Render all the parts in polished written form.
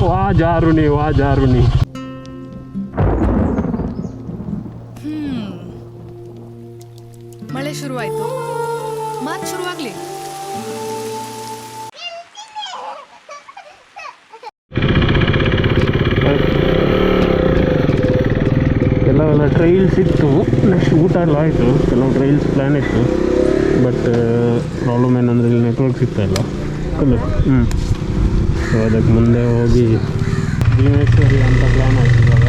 ವಾ ಜಾರುನಿ ವಾ ಜಾರುನಿ. ಮಳೆ ಶುರುವಾಯ್ತು, ಮಾತು ಶುರುವಾಗ್ಲಿ. ಕೆಲವೆಲ್ಲ ಟ್ರೈಲ್ಸ್ ಇತ್ತು, ನೆಕ್ಸ್ಟ್ ಊಟ ಎಲ್ಲ ಆಯಿತು. ಕೆಲವು ಟ್ರೈಲ್ಸ್ ಪ್ಲ್ಯಾನ್ ಇತ್ತು, ಬಟ್ ಪ್ರಾಬ್ಲಮ್ ಏನಂದರೆ ಇಲ್ಲಿ ನೆಟ್ವರ್ಕ್ ಸಿಗ್ತಾಯಿಲ್ಲ ಫುಲ್ಲು. ಸೊ ಅದಕ್ಕೆ ಮುಂದೆ ಹೋಗಿ ಭೀಮೇಶ್ವರಿ ಅಂತ ಪ್ಲ್ಯಾನ್ ಆಯ್ತು ಇವಾಗ.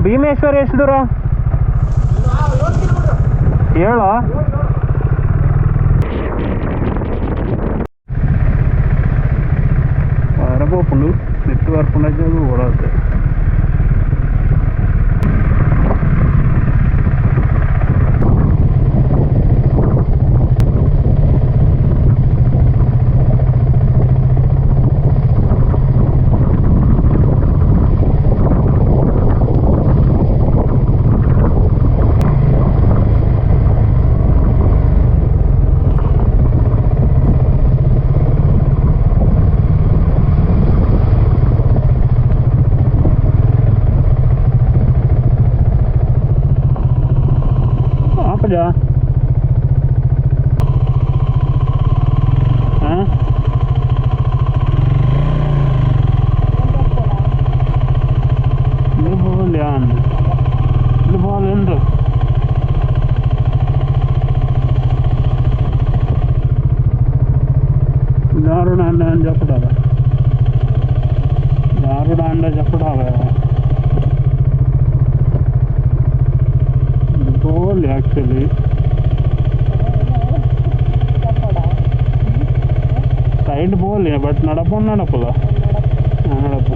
ಭೀಮೇಶ್ವರಿ ಎಷ್ಟು ದೂರ ಹೇಳ? വരപ്പോപ്പുണ്ട് നെറ്റ് വർക്കുണ്ടാക്കി അത് ഓടാതെ. जा दारुण अंडा जपड़ा दारुण अंडा जपड़ा बोल एक्चुअली साइड बोल है बट नड़प नड़पला नड़प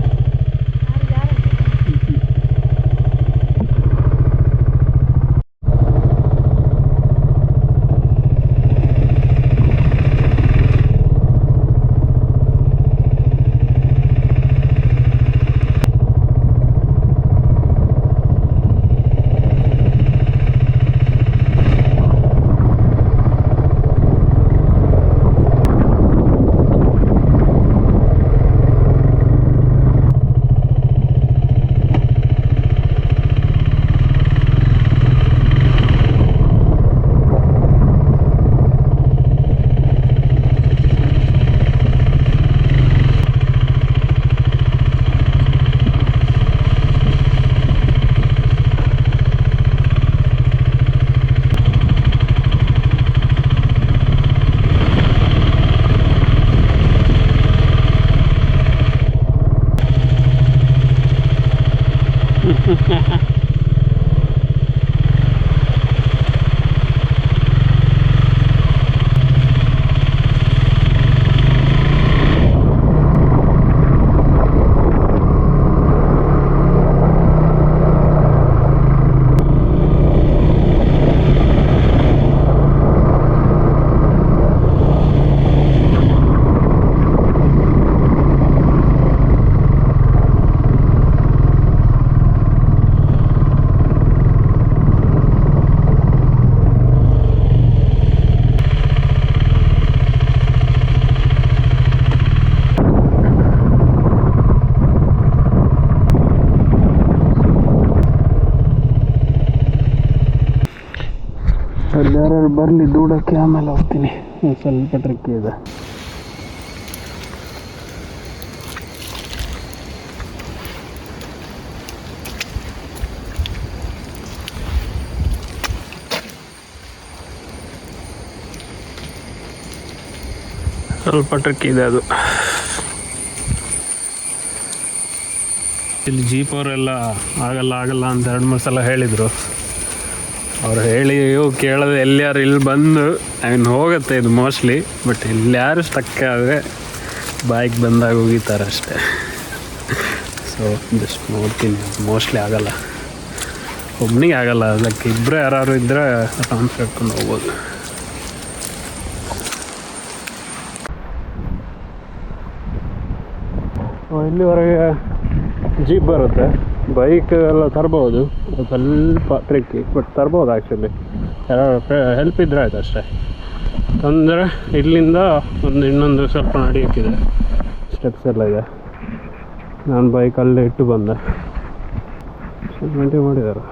ಅಲ್ಲಿ ಯಾರು ಬರಲಿ ದೂಡಕ್ಕೆ, ಆಮೇಲೆ ಹೋಗ್ತೀನಿ. ಸ್ವಲ್ಪ ಟ್ರಿಕ್ ಇದೆ. ಸ್ವಲ್ಪ ಟ್ರಿಕ್ ಇದೆ ಅದು. ಇಲ್ಲಿ ಜೀಪ್ ಅವರೆಲ್ಲ ಆಗಲ್ಲ ಅಂತ 2-3 ಸಲ ಹೇಳಿದರು. ಅವ್ರು ಹೇಳಿ ಕೇಳೋದು ಎಲ್ಲಿಯಾರು ಇಲ್ಲಿ ಬಂದು ಹೋಗುತ್ತೆ ಇದು ಮೋಸ್ಟ್ಲಿ. ಬಟ್ ಇಲ್ಲಾರು ಸ್ಟಕ್ ಆದರೆ ಬೈಕ್ ಬಂದಾಗ ಹೋಗಿತಾರೆ ಅಷ್ಟೇ. ಸೊ ಜಸ್ಟ್ ನೋಡ್ತೀನಿ, ಮೋಸ್ಟ್ಲಿ ಆಗಲ್ಲ, ಒಬ್ಬನಿಗೆ ಆಗಲ್ಲ. ಅದಕ್ಕೆ ಇಬ್ಬರೇ ಯಾರು ಇದ್ದರೆ ಆರಾಮ್ಸ್ ಹೇಳ್ಕೊಂಡು ಹೋಗ್ಬೋದು. ಇಲ್ಲಿವರೆಗೆ ಜೀಪ್ ಬರುತ್ತೆ, ಬೈಕ್ ಎಲ್ಲ ತರ್ಬೋದು. ಸ್ವಲ್ಪ ಟ್ರಿಕ್ಕಿ, ಬಟ್ ತರ್ಬೋದು ಆ್ಯಕ್ಚುಲಿ. ಯಾರು ಹೆಲ್ಪ್ ಇದ್ರೆ ಆಯ್ತು ಅಷ್ಟೇ. ಅಂದರೆ ಇಲ್ಲಿಂದ ಇನ್ನೊಂದು ಸ್ವಲ್ಪ ನಡೆಯೋಕ್ಕಿದೆ, ಸ್ಟೆಪ್ಸ್ ಎಲ್ಲ ಇದೆ. ನಾನು ಬೈಕ್ ಅಲ್ಲೇ ಇಟ್ಟು ಬಂದೆ. ಮೇಂಟೈನ್ ಮಾಡಿದ್ದಾರೆ.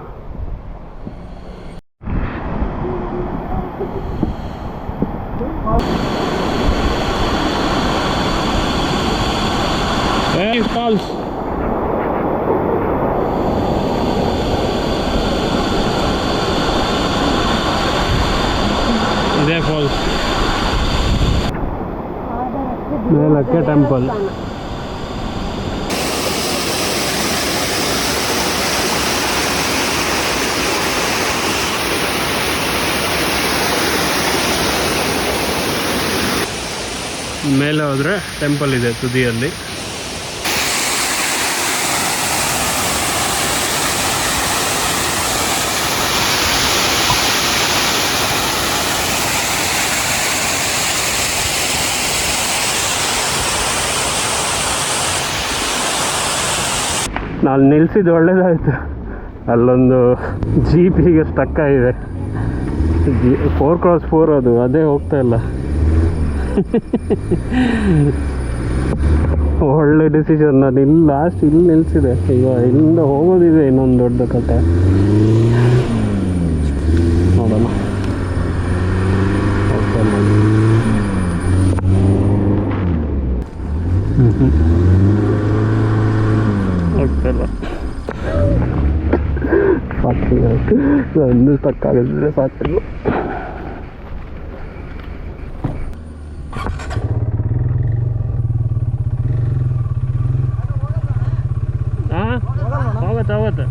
ಫಾಲ್ಸ್ ಇದೇ ಫಾಲ್ಸ್ ಮೇಲಕ್ಕೆ ಟೆಂಪಲ್. ಮೇಲೆ ಹೋದರೆ ಟೆಂಪಲ್ ಇದೆ ತುದಿಯಲ್ಲಿ. ನಾನು ನಿಲ್ಲಿಸಿದ್ದು ಒಳ್ಳೇದಾಯಿತು. ಅಲ್ಲೊಂದು ಜೀಪ್ ಹೀಗೆ ಸ್ಟಕ್ ಆಗಿದೆ. 4x4 ಅದು, ಅದೇ ಹೋಗ್ತಾ ಇಲ್ಲ. ಒಳ್ಳೆ ಡಿಸಿಷನ್. ನಾನು ಇಲ್ಲಿ ಲಾಸ್ಟ್ ಇಲ್ಲಿ ನಿಲ್ಲಿಸಿದೆ. ಈಗ ಇಲ್ಲಿಂದ ಹೋಗೋದಿದೆ ಇನ್ನೊಂದು ದೊಡ್ಡ ಕಟ್ಟೆ, ನೋಡೋಣ. ಹೋಗ್ತಾಯಿಲ್ಲ, ಸಾಕಿಲ್ಲ. ಒಂದು ತಕ್ಕಾಗಿದ್ರೆ ಸಾಕಿಲ್ಲ. ಹೋಗುತ್ತೆ.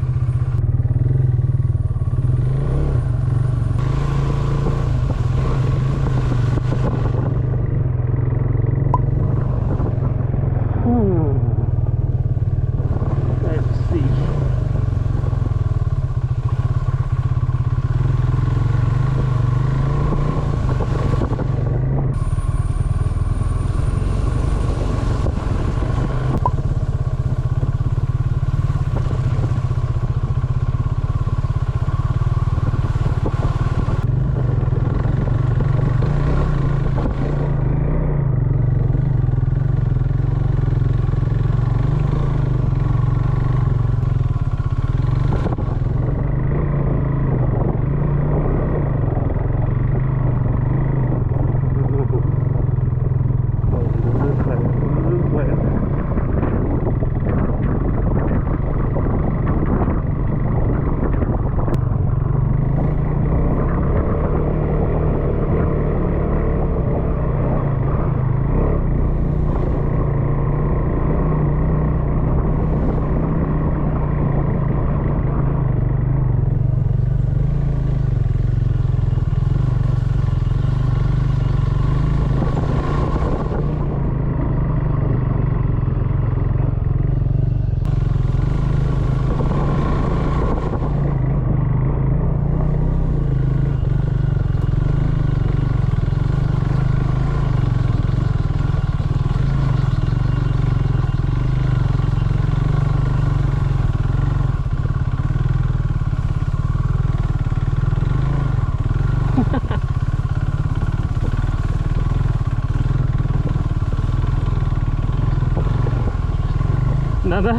दादा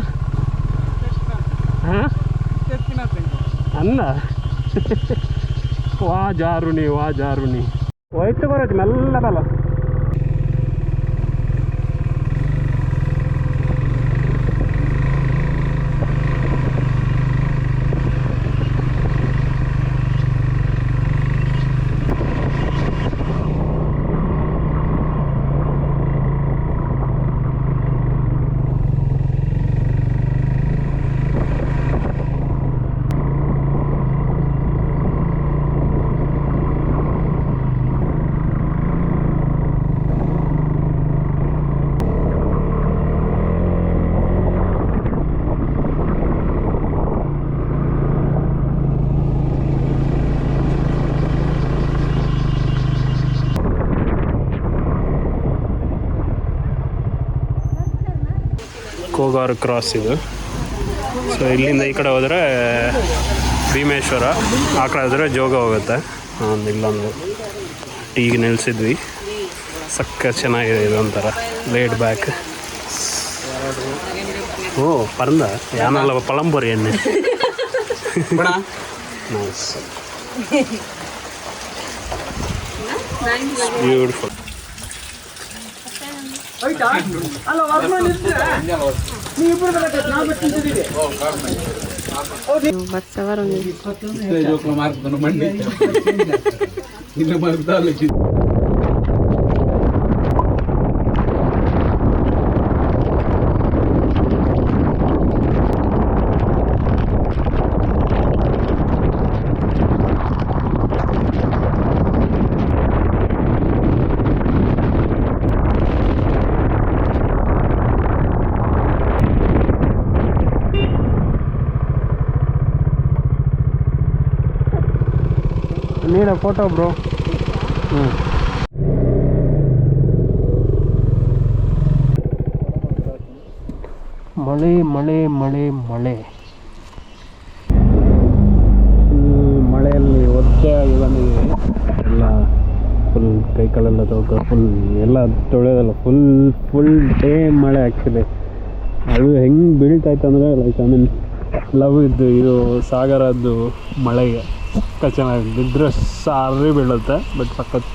हाँ ಅನ್ನ ವಾ ಜಾರುಣಿ ಹೋಯ್ತು ಬರೋದು ಮೆಲ್ಲದಲ್ಲ. ಕೋಗಾರ್ ಕ್ರಾಸ್ ಇದು. ಸೊ ಇಲ್ಲಿಂದ ಈ ಕಡೆ ಹೋದರೆ ಭೀಮೇಶ್ವರ, ಆ ಕಡೆ ಹೋದರೆ ಜೋಗ ಹೋಗುತ್ತೆ. ಇಲ್ಲೊಂದು ಟೀಗೆ ನಿಲ್ಲಿಸಿದ್ವಿ, ಸಕ್ಕ ಚೆನ್ನಾಗಿದೆ ಇದು, ಒಂಥರ ಲೇಡ್ ಬ್ಯಾಕ್. ಓ ಪರಂದ ಯಾನಲ್ಲ ಪಳಂಬರಿ ಎಣ್ಣೆ beautiful. Need a photo, bro. ಮಳೆ ಮಳೆ ಮಳೆ ಮಳೆ ಮಳೆಯಲ್ಲಿ ಒದ್ದೆ ಆಗಿ ಬಂದಿದೆ ಎಲ್ಲ. ಫುಲ್ ಕೈ ಕಾಲೆಲ್ಲ ಫುಲ್ ಎಲ್ಲ ತೊಳೆಯೋದಲ್ಲ, ಫುಲ್ ಡೇ ಮಳೆ ಆ್ಯಕ್ಚುಲಿ. ಅದು ಹೆಂಗೆ ಬೀಳ್ತಾಯ್ತು ಅಂದರೆ ಲೈಕ್ ಐ ಮೀನ್ ಲವ್ ಇದ್ದು ಇದು ಸಾಗರದ್ದು ಮಳೆಗೆ ಸಕ್ಕ ಚೆನ್ನಾಗಿ ಬಿದ್ದರೆ ಸಾರಿ ಬೀಳುತ್ತೆ. ಬಟ್ ಸಖತ್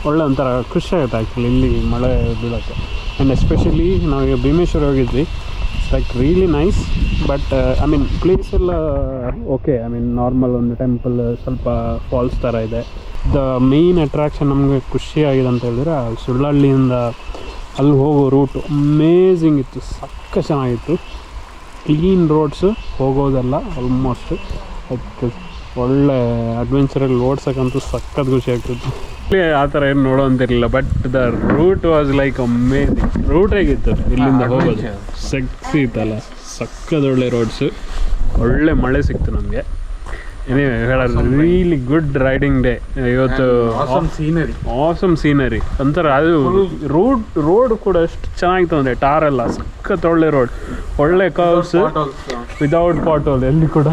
ಒಳ್ಳೆ ಒಂಥರ ಖುಷಿ ಆಗುತ್ತೆ ಆ್ಯಕ್ಚುಲಿ ಇಲ್ಲಿ ಮಳೆ ಬೀಳೋಕ್ಕೆ. ಆ್ಯಂಡ್ ಎಸ್ಪೆಷಲಿ ನಾವೀಗ ಭೀಮೇಶ್ವರ ಹೋಗಿದ್ವಿ, it's like really nice. But I mean place ಎಲ್ಲ ಓಕೆ, ಐ ಮೀನ್ ನಾರ್ಮಲ್ ಒಂದು ಟೆಂಪಲ್, ಸ್ವಲ್ಪ ಫಾಲ್ಸ್ ಥರ ಇದೆ. ದ ಮೇಯ್ನ್ ಅಟ್ರಾಕ್ಷನ್ ನಮಗೆ ಖುಷಿಯಾಗಿದೆ ಅಂತ ಹೇಳಿದ್ರೆ ಸುಳ್ಳಹಳ್ಳಿಯಿಂದ ಅಲ್ಲಿ ಹೋಗೋ ರೂಟು ಅಮೇಝಿಂಗ್ ಇತ್ತು, ಸಕ್ಕ ಚೆನ್ನಾಗಿತ್ತು. ಕ್ಲೀನ್ ರೋಡ್ಸು, ಹೋಗೋದೆಲ್ಲ ಆಲ್ಮೋಸ್ಟ್ ಅದಕ್ಕೆ ಒಳ್ಳೆ ಅಡ್ವೆಂಚರಲ್ಲಿ ಓಡ್ಸೋಕ್ಕಂತೂ ಸಖತ್ ಖುಷಿ ಆಗ್ತಿತ್ತು. ಆ ಥರ ಏನು ನೋಡೋ ಅಂತಿರಲಿಲ್ಲ, but the route was like amazing. Route ಹೇಗಿತ್ತು ಇಲ್ಲಿಂದ ಹೋಗೋದು, ಸೆಕ್ಸಿ ಇತ್ತಲ್ಲ, ಸಕ್ಕದೊಳ್ಳೆ ರೋಡ್ಸು, ಒಳ್ಳೆ ಮಳೆ ಸಿಕ್ತು ನಮಗೆ. ರಿಯಲಿ ಗುಡ್ ರೈಡಿಂಗ್ ಡೇ ಇವತ್ತು. ಆಸಮ್ ಸೀನರಿ ಒಂಥರ. ಅದು ರೋಡ್ ಕೂಡ ಎಷ್ಟು ಚೆನ್ನಾಗಿತ್ತು ಅಂದರೆ ಟಾರೆಲ್ಲ ಸಖತ್ ಒಳ್ಳೆ ರೋಡ್, ಒಳ್ಳೆ ಕರ್ವ್ಸ್ ವಿದೌಟ್ ಪಾಟ್ ಹೋಲ್ ಎಲ್ಲಿ ಕೂಡ.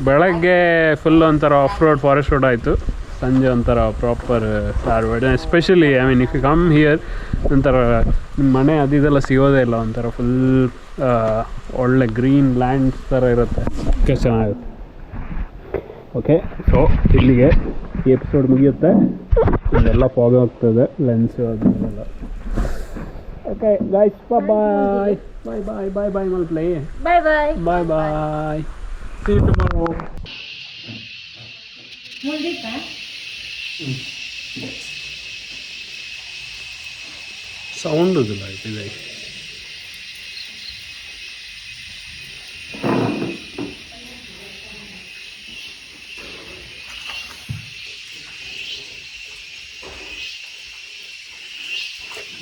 ಬೆಳಗ್ಗೆ ಫುಲ್ ಒಂಥರ ಆಫ್ ರೋಡ್ ಫಾರೆಸ್ಟ್ ರೋಡ್ ಆಯಿತು, ಸಂಜೆ ಒಂಥರ proper tar road. Especially I mean if you come here ಒಂಥರ ಮನೆ ಅದೆಲ್ಲ ಸಿಗೋದೇ ಇಲ್ಲ, ಒಂಥರ ಫುಲ್ ಒಳ್ಳೆ ಗ್ರೀನ್ ಲ್ಯಾಂಡ್ಸ್ ಥರ ಇರುತ್ತೆ, ಸಕ್ಕ ಚೆನ್ನಾಗಿರುತ್ತೆ. ಓಕೆ, ಸೊ ಇಲ್ಲಿಗೆ ಈ ಎಪಿಸೋಡ್ ಮುಗಿಯುತ್ತೆ. ಇದೆಲ್ಲ ಫಾಗ್ ಆಗ್ತದೆ ಲೆನ್ಸು ಅದನ್ನೆಲ್ಲ. ಓಕೆ ಗೈಸ್, ಬಾಯ್ ಬಾಯ್ ಬಾಯ್ ಬಾಯ್ ಬಾಯ್ ಮಲ್ play bye bye bye bye. See you tomorrow. Sound ಇದಿಲ್ಲ ಇದೆ.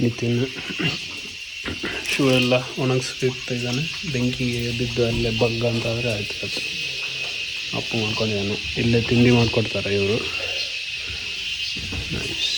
ನಿತಿನ್ ಶೂ ಎಲ್ಲ ಒಣಗಿಸ್ತಿದ್ದಾನೆ, ಬೆಂಕಿಗೆ ಬಿದ್ದು ಅಲ್ಲೇ ಬಗ್ಗ ಅಂತಾದರೆ ಆಯ್ತು ಕತೆ. ಅಪ್ಪು ಮಾಡ್ಕೊಂಡಿದ್ದಾನೆ, ಇಲ್ಲೇ ತಿಂಡಿ ಮಾಡಿಕೊಡ್ತಾರೆ ಇವರು. ನೈಸ್.